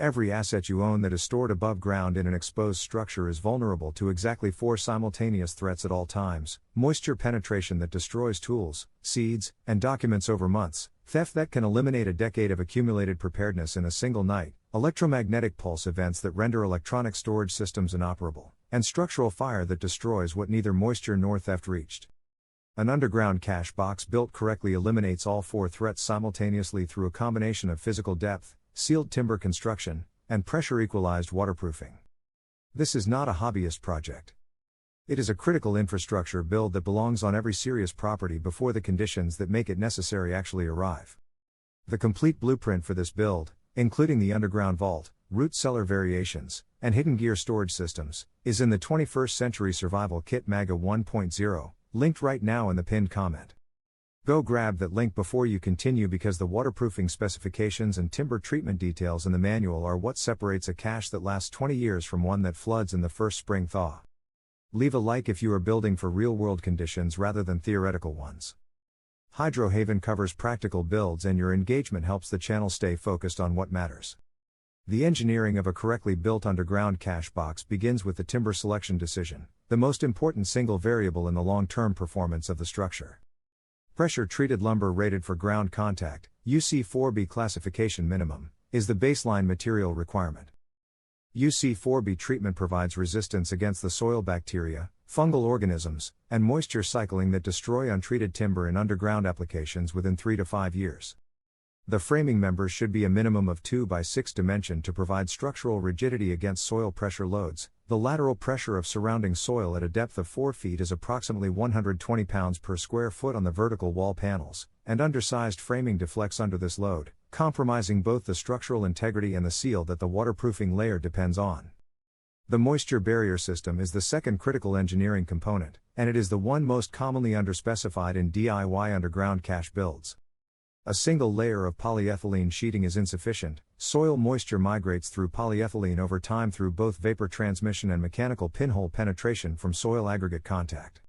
Every asset you own that is stored above ground in an exposed structure is vulnerable to exactly 4 simultaneous threats at all times: moisture penetration that destroys tools, seeds, and documents over months, theft that can eliminate a decade of accumulated preparedness in a single night, electromagnetic pulse events that render electronic storage systems inoperable, and structural fire that destroys what neither moisture nor theft reached. An underground cache box built correctly eliminates all 4 threats simultaneously through a combination of physical depth, sealed timber construction, and pressure-equalized waterproofing. This is not a hobbyist project. It is a critical infrastructure build that belongs on every serious property before the conditions that make it necessary actually arrive. The complete blueprint for this build, including the underground vault, root cellar variations, and hidden gear storage systems, is in the 21st Century Survival Kit MAGA 1.0, linked right now in the pinned comment. Go grab that link before you continue, because the waterproofing specifications and timber treatment details in the manual are what separates a cache that lasts 20 years from one that floods in the first spring thaw. Leave a like if you are building for real-world conditions rather than theoretical ones. Hydrohaven covers practical builds, and your engagement helps the channel stay focused on what matters. The engineering of a correctly built underground cache box begins with the timber selection decision, the most important single variable in the long-term performance of the structure. Pressure-treated lumber rated for ground contact, UC4B classification minimum, is the baseline material requirement. UC4B treatment provides resistance against the soil bacteria, fungal organisms, and moisture cycling that destroy untreated timber in underground applications within 3 to 5 years. The framing members should be a minimum of 2 by 6 dimension to provide structural rigidity against soil pressure loads. The lateral pressure of surrounding soil at a depth of 4 feet is approximately 120 pounds per square foot on the vertical wall panels, and undersized framing deflects under this load, compromising both the structural integrity and the seal that the waterproofing layer depends on. The moisture barrier system is the second critical engineering component, and it is the one most commonly underspecified in DIY underground cache builds. A single layer of polyethylene sheeting is insufficient. Soil moisture migrates through polyethylene over time through both vapor transmission and mechanical pinhole penetration from soil aggregate contact.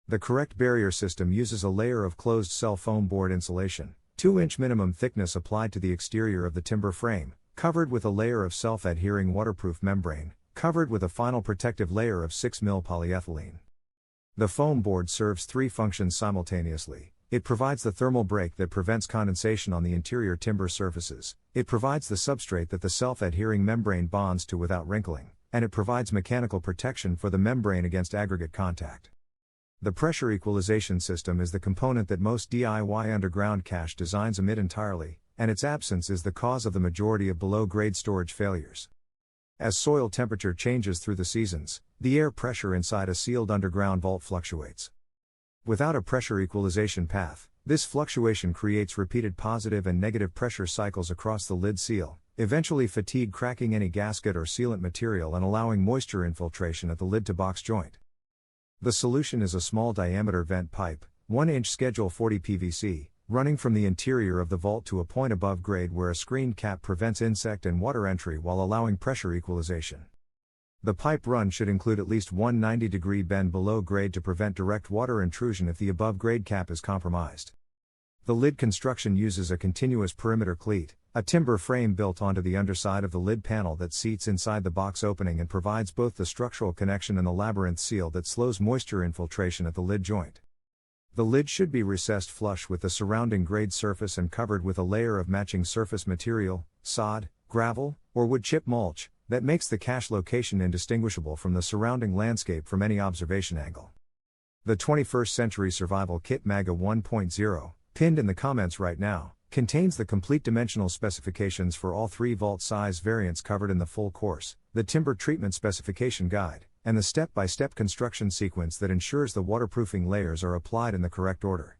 The correct barrier system uses a layer of closed cell foam board insulation, 2-inch minimum thickness applied to the exterior of the timber frame, covered with a layer of self-adhering waterproof membrane, covered with a final protective layer of 6mm polyethylene. The foam board serves 3 functions simultaneously. It provides the thermal break that prevents condensation on the interior timber surfaces, it provides the substrate that the self-adhering membrane bonds to without wrinkling, and it provides mechanical protection for the membrane against aggregate contact. The pressure equalization system is the component that most DIY underground cache designs omit entirely, and its absence is the cause of the majority of below-grade storage failures. As soil temperature changes through the seasons, the air pressure inside a sealed underground vault fluctuates. Without a pressure equalization path, this fluctuation creates repeated positive and negative pressure cycles across the lid seal, eventually fatigue cracking any gasket or sealant material and allowing moisture infiltration at the lid to box joint. The solution is a small diameter vent pipe, 1-inch Schedule 40 PVC, running from the interior of the vault to a point above grade where a screened cap prevents insect and water entry while allowing pressure equalization. The pipe run should include at least one 90-degree bend below grade to prevent direct water intrusion if the above-grade cap is compromised. The lid construction uses a continuous perimeter cleat, a timber frame built onto the underside of the lid panel that seats inside the box opening and provides both the structural connection and the labyrinth seal that slows moisture infiltration at the lid joint. The lid should be recessed flush with the surrounding grade surface and covered with a layer of matching surface material, sod, gravel, or wood chip mulch, that makes the cache location indistinguishable from the surrounding landscape from any observation angle. The 21st Century Survival Kit MAGA 1.0, pinned in the comments right now, contains the complete dimensional specifications for all 3 vault size variants covered in the full course, the timber treatment specification guide, and the step-by-step construction sequence that ensures the waterproofing layers are applied in the correct order.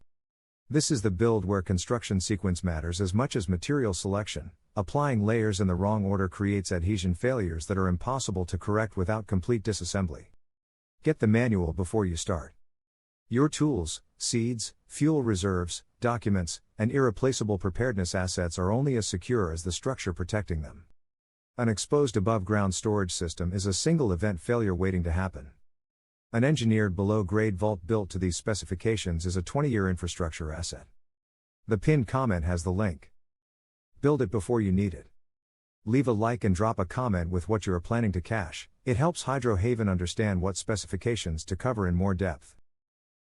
This is the build where construction sequence matters as much as material selection. Applying layers in the wrong order creates adhesion failures that are impossible to correct without complete disassembly. Get the manual before you start. Your tools, seeds, fuel reserves, documents, and irreplaceable preparedness assets are only as secure as the structure protecting them. An exposed above-ground storage system is a single event failure waiting to happen. An engineered below-grade vault built to these specifications is a 20-year infrastructure asset. The pinned comment has the link. Build it before you need it. Leave a like and drop a comment with what you are planning to cache. It helps Hydro Haven understand what specifications to cover in more depth.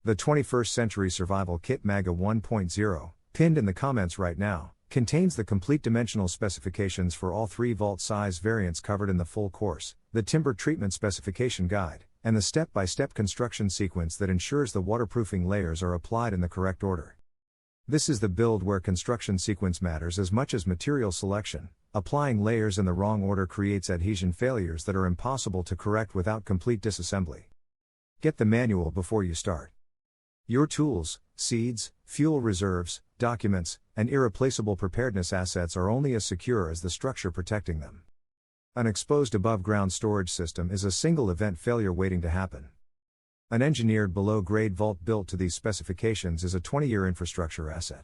The 21st Century Survival Kit MAGA 1.0, pinned in the comments right now, contains the complete dimensional specifications for all 3 vault size variants covered in the full course, the timber treatment specification guide, and the step-by-step construction sequence that ensures the waterproofing layers are applied in the correct order. This is the build where construction sequence matters as much as material selection. Applying layers in the wrong order creates adhesion failures that are impossible to correct without complete disassembly. Get the manual before you start. Your tools, seeds, fuel reserves, documents, and irreplaceable preparedness assets are only as secure as the structure protecting them. An exposed above-ground storage system is a single event failure waiting to happen. An engineered below-grade vault built to these specifications is a 20-year infrastructure asset.